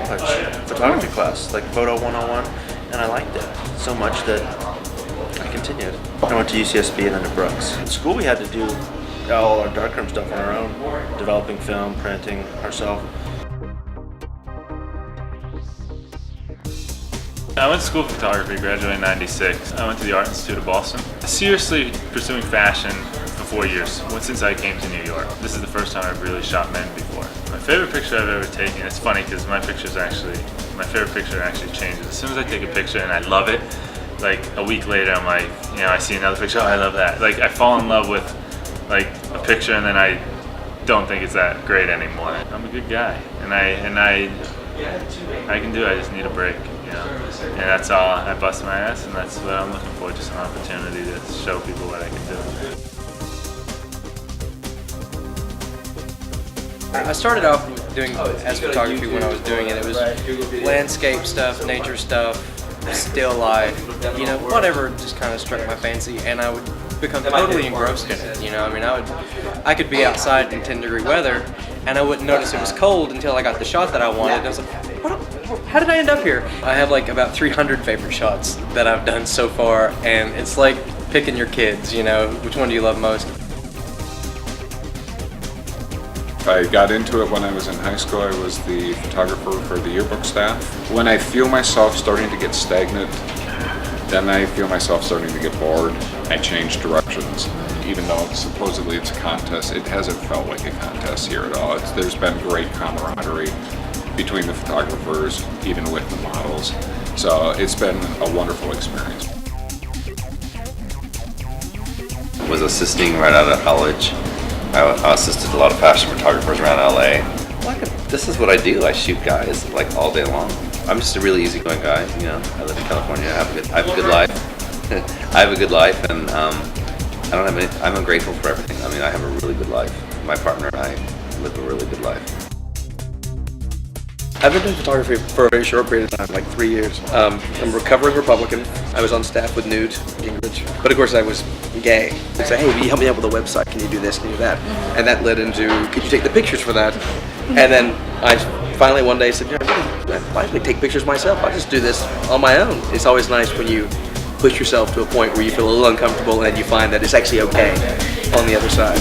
college photography class, like Photo 101, and I liked it so much that I continued. I went to UCSB and then to Brooks. In school we had to do all our darkroom stuff on our own, developing film, printing ourselves. I went to school for photography, graduated in '96. I went to the Art Institute of Boston. Seriously pursuing fashion for 4 years, since I came to New York. This is the first time I've really shot men before. My favorite picture I've ever taken, it's funny because my favorite picture actually changes. As soon as I take a picture and I love it, like a week later I'm like, I see another picture, oh, I love that. Like I fall in love with like a picture and then I don't think it's that great anymore. I'm a good guy and I can do it, I just need a break. And that's all. I bust my ass, and that's what I'm looking for, just an opportunity to show people what I can do. I started off with doing as photography when I was doing it. It was landscape stuff, nature stuff, still life, whatever just kind of struck my fancy, and I would become totally engrossed in it. I could be outside in 10-degree weather, and I wouldn't notice it was cold until I got the shot that I wanted. And I was like, how did I end up here? I have like about 300 favorite shots that I've done so far, and it's like picking your kids, which one do you love most? I got into it when I was in high school. I was the photographer for the yearbook staff. When I feel myself starting to get stagnant, then I feel myself starting to get bored. I change directions. Even though supposedly it's a contest, it hasn't felt like a contest here at all. There's been great camaraderie between the photographers, even with the models. So it's been a wonderful experience. Was assisting right out of college. I assisted a lot of fashion photographers around LA. This is what I do. I shoot guys like all day long. I'm just a really easygoing guy. I live in California. I have a good life. I have a good life, and I'm grateful for everything. I have a really good life. My partner and I live a really good life. I've been doing photography for a very short period of time, like 3 years. I'm a recovering Republican. I was on staff with Newt Gingrich, but of course I was gay. I'd say, hey, will you help me out with a website? Can you do this? Can you do that? And that led into, could you take the pictures for that? And then I finally one day said, why don't I take pictures myself? I'll just do this on my own. It's always nice when you push yourself to a point where you feel a little uncomfortable and you find that it's actually okay on the other side.